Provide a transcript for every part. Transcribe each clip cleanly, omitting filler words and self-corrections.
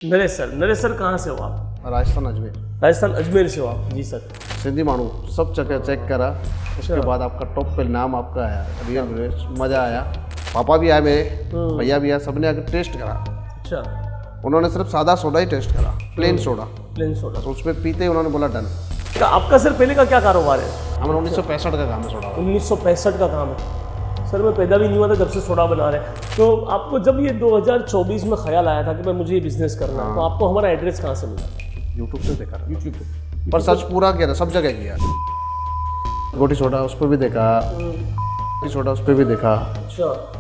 Naresh sir कहाँ से हो आप? राजस्थान अजमेर। राजस्थान अजमेर से हो आप? जी सर। सिंधी मानू सब जगह चेक करा, उसके बाद आपका टॉप पे नाम आपका आया, रियल बेस्ट मज़ा आया। पापा भी आए मेरे, भैया भी आए, सबने आके टेस्ट करा। अच्छा। उन्होंने सिर्फ सादा सोडा ही टेस्ट करा, प्लेन सोडा। Plain soda. तो उसमें पीते ही उन्होंने बोला डन। आपका सर पहले का क्या कारोबार है? हमारा 1965 का काम है सोडा। 1965 का काम है। सर मैं पैदा भी नहीं हुआ था जब से सोडा बना रहे हैं। तो आपको जब ये 2024 में ख्याल आया था कि मैं मुझे ये बिजनेस करना है, तो आपको हमारा एड्रेस कहाँ से मिला? यूट्यूब से देखा, यूट्यूब पे। पर सर्च पूरा किया था, सब जगह किया। गोटी सोडा उस पर भी देखा, गोटी सोडा उस पर भी देखा। अच्छा।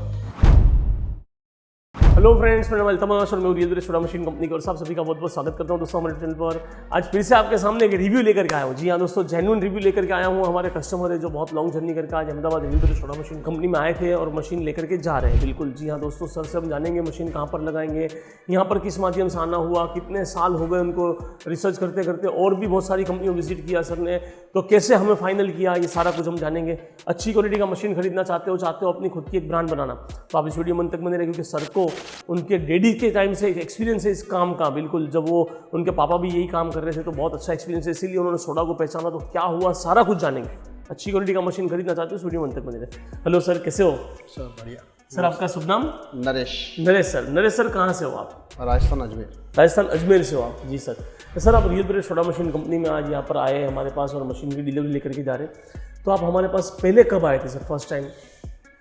हेलो फ्रेंड्स, मेरा नाम अल्तमाश और मैं real best soda machine company का और सब सभी का बहुत बहुत स्वागत करता हूं दोस्तों हमारे चैनल पर। आज फिर से आपके सामने एक रिव्यू लेकर के आया हूं। जी हाँ दोस्तों, जेन्युइन रिव्यू लेकर के आया हूं। हमारे कस्टमर है जो बहुत लॉन्ग जर्नी करके आज Ahmedabad real best soda machine company में आए थे और मशीन लेकर के जा रहे हैं। बिल्कुल जी हाँ दोस्तों, सर से हम जानेंगे मशीन कहाँ पर लगाएंगे, यहाँ पर किस माध्यम से आना हुआ, कितने साल हो गए उनको रिसर्च करते करते, और भी बहुत सारी कंपनियों विजिट किया सर ने, तो कैसे हमें फाइनल किया, ये सारा कुछ हम जानेंगे। अच्छी क्वालिटी का मशीन खरीदना चाहते हो अपनी खुद की एक ब्रांड बनाना, तो आप इस वीडियो में अंत तक बने रहिए, क्योंकि सर को उनके डैडी के टाइम से एक्सपीरियंस है इस काम का। बिल्कुल, जब वो उनके पापा भी यही काम कर रहे थे तो बहुत अच्छा एक्सपीरियंस है, इसीलिए उन्होंने सोडा को पहचाना। तो क्या हुआ सारा कुछ जानेंगे। अच्छी क्वालिटी का मशीन खरीदना चाहते हो इस वीडियो में अंत तक बने रहे। हेलो सर, कैसे हो? सर बढ़िया। सर आपका शुभ नाम? नरेश। नरेश सर कहाँ से हो आप? राजस्थान अजमेर। राजस्थान अजमेर से हो आप? जी सर। तो सर आप real best soda machine company में आज यहाँ पर आए हमारे पास और मशीन की डिलीवरी लेकर के जा रहे हैं। तो आप हमारे पास पहले कब आए थे sir first time?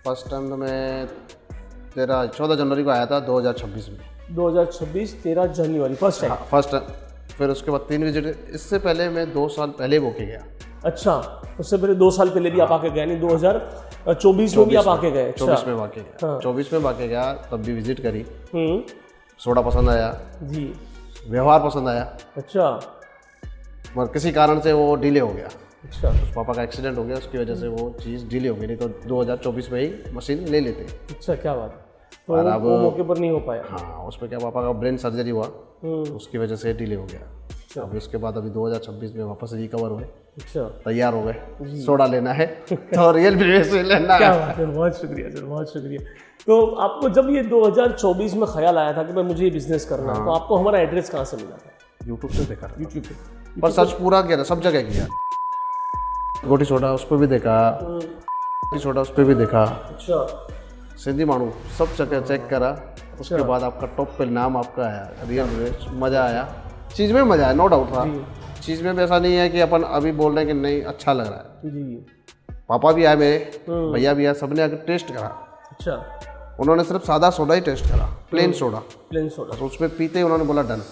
First time तो मैं 14 जनवरी को आया था 2026 में। 2026 13 जनवरी फर्स्ट टाइम? First time. फिर उसके बाद 3 विजिट। इससे पहले मैं 2 साल पहले वो के गया। अच्छा, उससे पहले 2 साल पहले भी आप आके गए? नहीं, 2024 में भी आप आके गए? 24 में वाके गया। 24 में वाके गया, तब भी विजिट करी। हम्म। सोडा पसंद आया जी। व्यवहार पसंद आया, अच्छा। मगर किसी कारण से वो डिले हो गया। अच्छा। उस पापा का एक्सीडेंट हो गया, उसकी वजह से वो चीज़ डिले हो गई, नहीं तो 2024 में ही मशीन ले लेते। अच्छा, क्या बात है। तो और अब वो मौके पर नहीं हो पाया? हाँ, उस पर क्या पापा का ब्रेन सर्जरी हुआ, उसकी वजह से डिले हो गया। अभी उसके बाद अभी 2026 में वापस रिकवर हुए, अच्छा, तैयार हो गए। सोडा लेना है तो रियल बेस्ट लेना क्या है। बात है, बहुत शुक्रिया सर, बहुत शुक्रिया। तो आपको जब ये 2024 में ख्याल आया था कि मैं मुझे ये बिजनेस करना है, तो आपको हमारा एड्रेस कहाँ से मिला था? यूट्यूब से देखा, यूट्यूब पे। पर सर्च पूरा किया था, सब जगह किया। गोटी सोडा उस पर भी देखा, गोटी सोडा उस पर भी देखा। अच्छा। सिंधी मानू सब जगह चेक करा, उसके बाद आपका टॉप पे नाम आपका आया, रियल बेस्ट मज़ा आया। चीज़ में मज़ा आया, नो डाउट था। चीज़ में भी ऐसा नहीं है कि अपन अभी बोल रहे हैं कि नहीं अच्छा लग रहा है। जी। पापा भी आए मेरे, भैया भी आए, सबने आके टेस्ट करा। अच्छा। उन्होंने सिर्फ सादा सोडा ही टेस्ट करा, प्लेन सोडा। Plain soda. तो उसमें पीते ही उन्होंने बोला डन।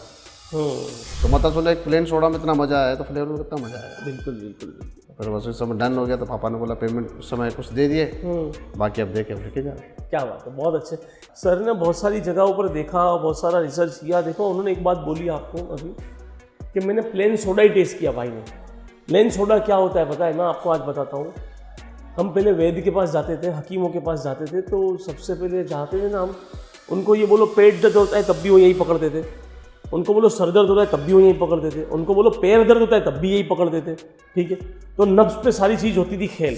तो मतलब सुनो, एक प्लेन सोडा में इतना मज़ा आया तो फ्लेवर में कितना मज़ा आया। बिल्कुल बिल्कुल बिल्कुल। फिर बस उस समय डन हो गया, तो पापा ने बोला पेमेंट उस समय कुछ दे दिए, बाकी अब देखे लेके जा रहे। क्या बात है, बहुत अच्छे। सर ने बहुत सारी जगहों पर देखा, बहुत सारा रिसर्च किया। देखो, उन्होंने एक बात बोली आपको अभी कि मैंने प्लेन सोडा ही टेस्ट किया। भाई ने प्लेन सोडा क्या होता है पता है? मैं आपको आज बताता हूँ। हम पहले वैद्य के पास जाते थे, हकीमों के पास जाते थे, तो सबसे पहले जाते थे ना हम, उनको ये बोलो पेट दर्द होता है तब भी वो यही पकड़ते थे, उनको बोलो सर दर्द होता है तब भी वो यही पकड़ते थे, उनको बोलो पैर दर्द होता है तब भी यही पकड़ते थे। ठीक है, तो नब्ज पे सारी चीज़ होती थी खेल।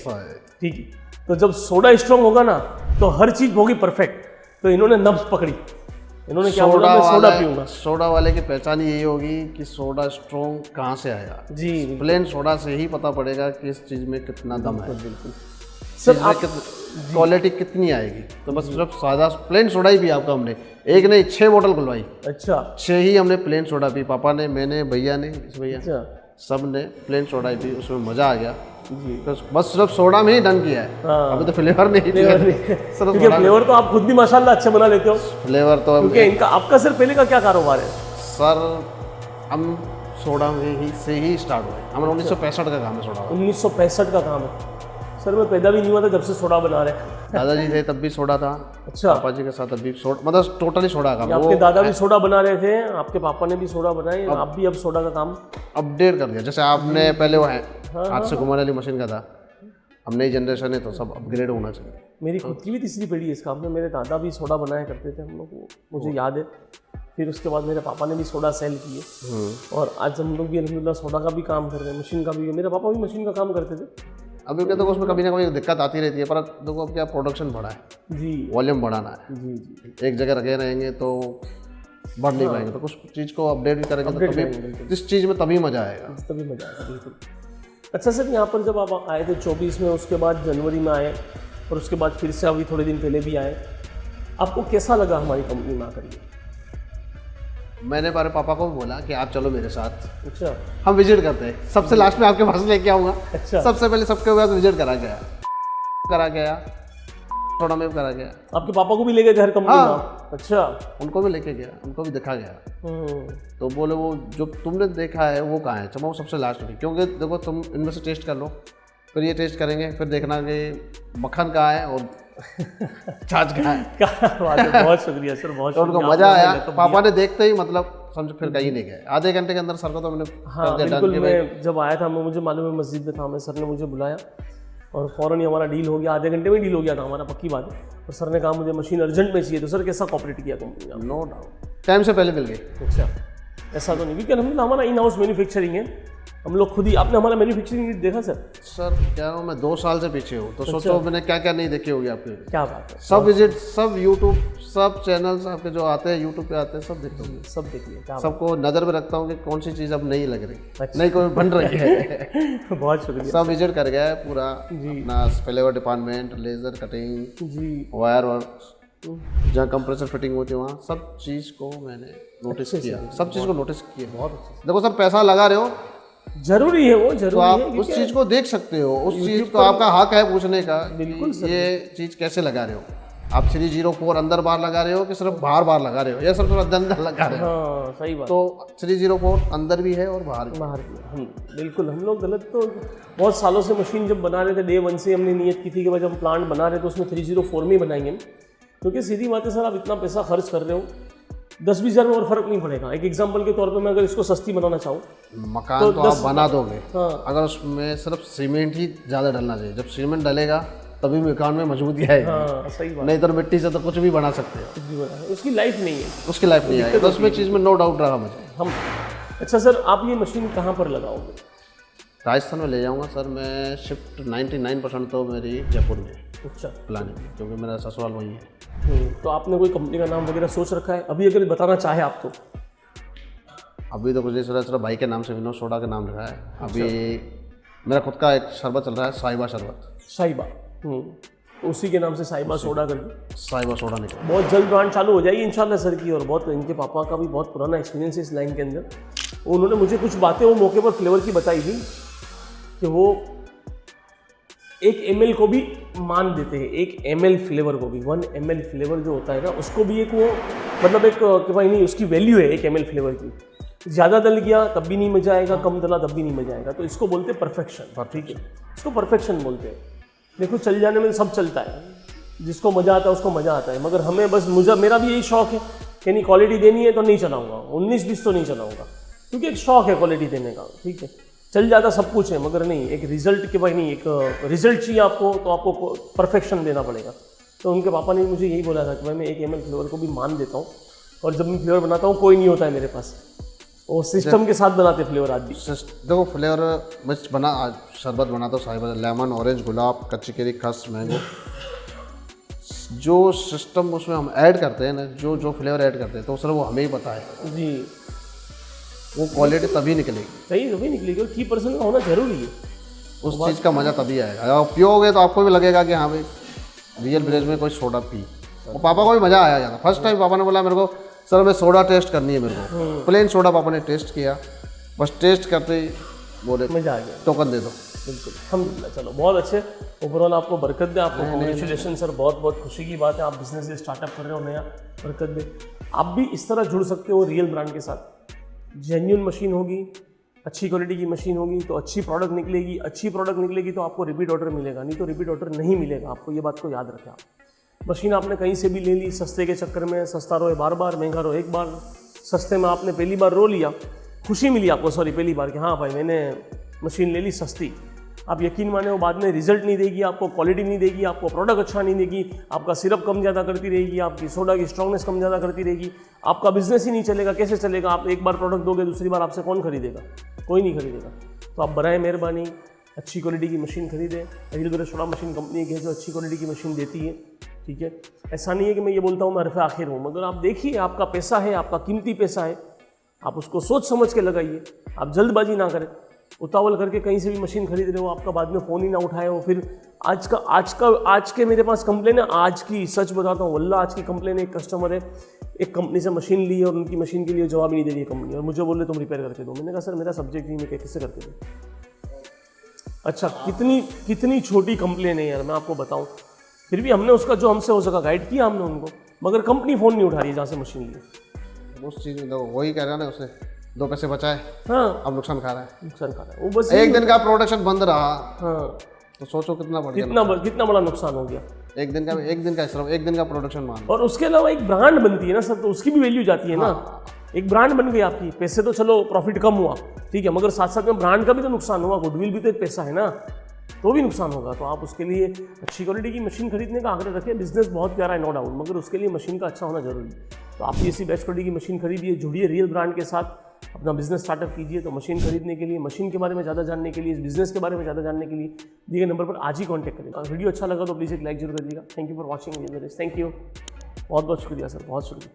ठीक है, तो जब सोडा स्ट्रॉन्ग होगा ना तो हर चीज़ होगी परफेक्ट। तो इन्होंने नब्ज पकड़ी, इन्होंने क्या बोला, मैं सोडा पीऊंगा। सोडा वाले की पहचान यही होगी कि सोडा स्ट्रॉन्ग कहाँ से आएगा। जी। प्लेन सोडा से ही पता पड़ेगा कि इस चीज़ में कितना दम है, बिल्कुल सर। क्वालिटी कितनी आएगी। तो बस सिर्फ सादा प्लेन सोडा ही पिया आपका हमने, एक नहीं 6 बोतल खुलवाई। अच्छा। 6 ही हमने प्लेन सोडा पी, पापा ने, मैंने, भैया ने, इस भैया, अच्छा। सब ने प्लेन सोडा ही पी। उसमें मज़ा आ गया जी। तो बस सिर्फ सोडा में ही डन किया है। हाँ। अभी तो फ्लेवर नहीं फ्लेवर नहीं, क्योंकि फ्लेवर तो आप खुद भी माशाल्लाह अच्छे बना लेते हो। फ्लेवर तो क्योंकि इनका, आपका सर पहले का क्या कारोबार है? सर हम सोडा में ही से ही स्टार्ट हुए। हमारा 1965 का काम है सोडा। 1965 का काम है। सर मैं पैदा भी नहीं हुआ था जब से सोडा बना रहे हैं। दादाजी थे तब भी सोडा था। अच्छा। पापा जी के साथ अभी सोडा, मतलब टोटली सोडा का। आपके दादा भी सोडा बना रहे थे, आपके पापा ने भी सोडा बनाई, आप भी अब सोडा का काम अपडेट कर दिया। जैसे आपने पहले वो है हाथ से घुमाने वाली मशीन का था, अब नई जनरेशन है तो सब अपग्रेड होना चाहिए। मेरी खुद की भी तीसरी पीढ़ी है इस काम में। मेरे दादा भी सोडा बनाया करते थे हम लोग, मुझे याद है। फिर उसके बाद मेरे पापा ने भी सोडा सेल किए और आज हम लोग भी अल्हम्दुलिल्लाह सोडा का भी काम कर रहे हैं, मशीन का भी। मेरे पापा भी मशीन का काम करते थे। अभी क्या, तो उसमें कभी ना कभी दिक्कत आती रहती है, पर देखो अब क्या प्रोडक्शन बढ़ा है, जी। वॉल्यूम बढ़ाना है। जी जी। एक जगह रखे रहेंगे तो बढ़ नहीं पाएंगे। तो कुछ चीज़ को अपडेट भी करेंगे तो तभी जिस चीज़ में तभी मज़ा आएगा। तभी मजा आएगा, बिल्कुल। अच्छा सर, यहाँ पर जब आप आए थे 24 में, उसके बाद जनवरी में आए और उसके बाद फिर से अभी थोड़े दिन पहले भी आए, आपको कैसा लगा हमारी कंपनी में आकर के? मैंने हमारे पापा को भी बोला कि आप चलो मेरे साथ, अच्छा, हम विजिट करते हैं। सबसे लास्ट में आपके पास लेके आऊँगा। अच्छा। सबसे पहले सबके पास विजिट करा गया, थोड़ा में करा गया। आपके पापा को भी लेके घर कंपनी हाँ। में? अच्छा। उनको भी लेके गया, उनको भी दिखा गया। तो बोले वो जो तुमने देखा है वो कहाँ है? चलो वो सबसे लास्ट में, क्योंकि देखो तुम इनमें से टेस्ट कर लो, फिर ये टेस्ट करेंगे, फिर देखना कि मक्खन कहाँ है और छाछ कहाँ है। क्या बात है, बहुत शुक्रिया सर, बहुत तो उनको शुक्रिया। मजा आपने आया। हमें पापा ने देखते ही मतलब समझो फिर कहीं नहीं गए। आधे घंटे के अंदर सर को तो मैंने हाँ कर दिया बिल्कुल। डन कि भाई मैं जब आया था, मुझे मालूम है मस्जिद में था मैं, सर ने मुझे बुलाया और फ़ौरन ही हमारा डील हो गया। आधे घंटे में डील हो गया था हमारा, पक्की बात है। और सर ने कहा मुझे मशीन अर्जेंट में चाहिए। तो सर कैसा कॉपरेट किया कंपनी ने? नो डाउट टाइम से पहले मिल गई। अच्छा, ऐसा तो नहीं, क्योंकि अलहमदिल्ला हमारा इन हाउस मैन्युफैक्चरिंग है, हम लोग खुद ही। आपने हमारा मैन्युफैक्चरिंग यूनिट देखा सर? सर क्या हूँ मैं 2 साल से पीछे हूँ, तो सोचो मैंने क्या क्या नहीं देखी होगी आपके। क्या बात है, सब विजिट, सब यूट्यूब, सब चैनल्स आपके जो आते हैं यूट्यूब पे आते हैं, सब देखता हूँ। सब देख लिया। क्या सबको नज़र में रखता हूँ कि कौन सी चीज़ अब नहीं लग रही, अच्छा। नहीं कोई बन रही है। बात। बहुत शुक्रिया सब विजिट कर गया है पूरा अपना फ्लेवर डिपार्टमेंट, लेज़र कटिंग, जी। वायर वर्क, जहाँ कंप्रेसर फिटिंग होती है वहाँ सब चीज़ को मैंने नोटिस किया, सब चीज़ को नोटिस किया। बहुत अच्छा, देखो सर पैसा लगा रहे हो जरूरी है, वो तो जरूरी आप है। उस चीज़ को देख सकते हो, उस चीज़ को आपका हक है पूछने का। बिल्कुल कि ये चीज़ कैसे लगा रहे हो आप? 304 अंदर बाहर लगा रहे हो कि सिर्फ बाहर लगा रहे हो, या सिर्फ अंदर लगा रहे हो? हाँ सही बात। तो 304 अंदर भी है और बाहर भी। बाहर भी हम बिल्कुल, हम लोग गलत तो बहुत सालों से मशीन जब बना रहे थे, डे 1 से हमने नियत की थी कि जब हम प्लांट बना रहे तो उसमें 304 में ही बनाएंगे। क्योंकि सीधी बात है सर, आप इतना पैसा खर्च कर रहे हो, 10-20 हज़ार में और फर्क नहीं पड़ेगा। एक एग्जांपल के तौर पे मैं अगर इसको सस्ती बनाना चाहूँ, मकान तो आप बना दोगे, हाँ। अगर उसमें सिर्फ सीमेंट ही ज़्यादा डलना चाहिए। जब सीमेंट डलेगा तभी मकान में मजबूती आएगी। हाँ सही बात, नहीं तो मिट्टी से तो कुछ भी बना सकते हो, कुछ भी बना है, उसकी लाइफ नहीं है। उसकी लाइफ नहीं आएगी। तो उसमें चीज़ में नो डाउट रहा मुझे। हम अच्छा सर, आप ये मशीन कहाँ पर लगाओगे? राजस्थान में ले जाऊंगा सर मैं। शिफ्ट 99% तो मेरी जयपुर में अच्छा, प्लानिंग, क्योंकि मेरा ससुराल वहीं है। तो आपने कोई कंपनी का नाम वगैरह सोच रखा है अभी, अगर बताना चाहे आप तो? अभी तो कुछ नहीं सोचा, भाई के नाम से विनोद सोडा का नाम लिखा है। अभी मेरा खुद का एक शरबत चल रहा है, साहिबा शरबत। साहिबा, उसी के नाम से साहिबा सोडा करके साहिबा सोडा निकला। बहुत जल्द ब्रांड चालू हो जाएगी इंशाल्लाह सर की। और बहुत इनके पापा का भी बहुत पुराना एक्सपीरियंस है इस लाइन के अंदर। उन्होंने मुझे कुछ बातें वो मौके पर फ्लेवर की बताई थी कि वो 1 ml को भी मान देते हैं, 1 ml फ्लेवर को भी, 1 ml फ्लेवर जो होता है ना उसको भी एक वो मतलब एक कि भाई नहीं, उसकी वैल्यू है 1 ml फ्लेवर की। ज़्यादा डल गया तब भी नहीं मजा आएगा, कम डला तब भी नहीं मजा आएगा। तो इसको बोलते हैं परफेक्शन। ठीक है, इसको परफेक्शन बोलते हैं। देखो चल जाने में सब चलता है, जिसको मज़ा आता है उसको मज़ा आता है, मगर हमें बस मेरा भी यही शौक है कि नहीं, क्वालिटी देनी है तो नहीं चलाऊँगा, 19-20 तो नहीं चलाऊँगा, क्योंकि एक शौक है क्वालिटी देने का। ठीक है, चल जाता सब कुछ है, मगर नहीं एक रिजल्ट के भाई नहीं, एक रिजल्ट चाहिए आपको तो आपको परफेक्शन देना पड़ेगा। तो उनके पापा ने मुझे यही बोला था कि भाई मैं 1 ml फ्लेवर को भी मान देता हूँ, और जब मैं फ्लेवर बनाता हूँ कोई नहीं होता है मेरे पास, वो सिस्टम के साथ बनाते फ्लेवर आज भी। देखो फ्लेवर मिक्स बना, आज शरबत बनाता हूँ साहिबा, लेमन, ऑरेंज, गुलाब, कच्ची केरी, खस, मैंगो, जो सिस्टम उसमें हम ऐड करते हैं ना, जो फ्लेवर ऐड करते हैं तो सिर्फ वो हमें ही पता है जी, वो क्वालिटी तभी निकलेगी, सही तभी निकलेगी। और की पर्सन का होना जरूरी है, उस चीज़ का मज़ा तभी आएगा। अगर आप पियोगे तो आपको भी लगेगा कि हाँ भाई रियल ब्रेज में कोई सोडा पी। और पापा को भी मज़ा आया जाता। फर्स्ट टाइम पापा ने बोला मेरे को, सर मैं सोडा टेस्ट करनी है मेरे को। प्लेन सोडा पापा ने टेस्ट किया, बस टेस्ट करते ही बोले मज़ा आ गया। टोकन दे दो। बिल्कुल, अल्हम्दुलिल्लाह, चलो बहुत अच्छे। ओवरऑल आपको बरकत दे, आपको कांग्रेचुलेशन सर, बहुत बहुत खुशी की बात है। आप बिजनेस से स्टार्टअप कर रहे हो नया, बरकत दे। आप भी इस तरह जुड़ सकते हो रियल ब्रांड के साथ। जेन्युइन मशीन होगी, अच्छी क्वालिटी की मशीन होगी तो अच्छी प्रोडक्ट निकलेगी, अच्छी प्रोडक्ट निकलेगी तो आपको रिपीट ऑर्डर मिलेगा, नहीं तो रिपीट ऑर्डर नहीं मिलेगा आपको। ये बात को याद रखें आप। मशीन आपने कहीं से भी ले ली सस्ते के चक्कर में, सस्ता रोए बार बार, महंगा रो एक बार। सस्ते में आपने पहली बार रो लिया, खुशी मिली आपको, सॉरी पहली बार कि हाँ भाई मैंने मशीन ले ली सस्ती। आप यकीन माने वो बाद में रिजल्ट नहीं देगी आपको, क्वालिटी नहीं देगी आपको, प्रोडक्ट अच्छा नहीं देगी, आपका सिरप कम ज़्यादा करती रहेगी, आपकी सोडा की स्ट्रॉन्गनेस कम ज़्यादा करती रहेगी, आपका बिजनेस ही नहीं चलेगा। कैसे चलेगा? आप एक बार प्रोडक्ट दोगे, दूसरी बार आपसे कौन खरीदेगा? कोई नहीं खरीदेगा। तो आप बराए मेहरबानी अच्छी क्वालिटी की मशीन खरीदें। Real brush soda machine company की है जो अच्छी क्वालिटी की मशीन देती है, ठीक है। ऐसा नहीं है कि मैं ये बोलता हूँ मैं हरफ आखिर हूँ, मगर आप देखिए आपका पैसा है, आपका कीमती पैसा है, आप उसको सोच समझ के लगाइए। आप जल्दबाजी ना करें, उतावल करके कहीं से भी मशीन खरीद रहे हो, आपका बाद में फ़ोन ही ना उठाए हो। फिर आज के मेरे पास कंप्लेन है, आज की सच बताता हूँ वल्लाह, आज की कंप्लेन है। एक कस्टमर है, एक कंपनी से मशीन ली और उनकी मशीन के लिए जवाब ही नहीं दे रही है कंपनी, और मुझे बोल रहे तुम रिपेयर करके दो। मैंने कहा सर मेरा सब्जेक्ट नहीं, मैं कैसे करके दूँ। अच्छा, कितनी छोटी कंप्लेन है यार, मैं आपको बताऊँ। फिर भी हमने उसका जो हमसे हो सका गाइड किया हमने उनको, मगर कंपनी फ़ोन नहीं उठा रही है जहाँ से मशीन ली। उस चीज़ में देखो वही कह रहा है ना, उसे 2 पैसे बचाए, हाँ, अब नुकसान खा रहा है। नुकसान खा रहा है वो। बस एक दिन का प्रोडक्शन बंद रहा, हाँ, तो सोचो कितना बढ़ गया, कितना बड़ा नुकसान हो गया। एक दिन का सिर्फ एक दिन का प्रोडक्शन मान लो। और उसके अलावा एक ब्रांड बनती है ना सर, तो उसकी भी वैल्यू जाती है ना। एक ब्रांड बन गई आपकी, पैसे तो चलो प्रॉफिट कम हुआ, ठीक है, मगर साथ साथ में ब्रांड का भी तो नुकसान हुआ, गुडविल भी तो एक पैसा है ना, तो भी नुकसान होगा। तो आप उसके लिए अच्छी क्वालिटी की मशीन खरीदने का आग्रह रखें। बिजनेस बहुत प्यारा है नो डाउट, मगर उसके लिए मशीन का अच्छा होना जरूरी है। तो आप ऐसी बेस्ट क्वालिटी की मशीन खरीदिए, जुड़िए रियल ब्रांड के साथ, अपना बिजनेस स्टार्टअप कीजिए। तो मशीन खरीदने के लिए, मशीन के बारे में ज़्यादा जानने के लिए, इस बिजनेस के बारे में ज़्यादा जानने के लिए दिए गए नंबर पर आज ही कॉन्टैक्ट करें। वीडियो अच्छा लगा तो प्लीज़ एक लाइक जरूर करिएगा। Thank you for watching. Thank you, बहुत बहुत शुक्रिया सर, बहुत शुक्रिया,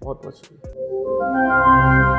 बहुत बहुत शुक्रिया।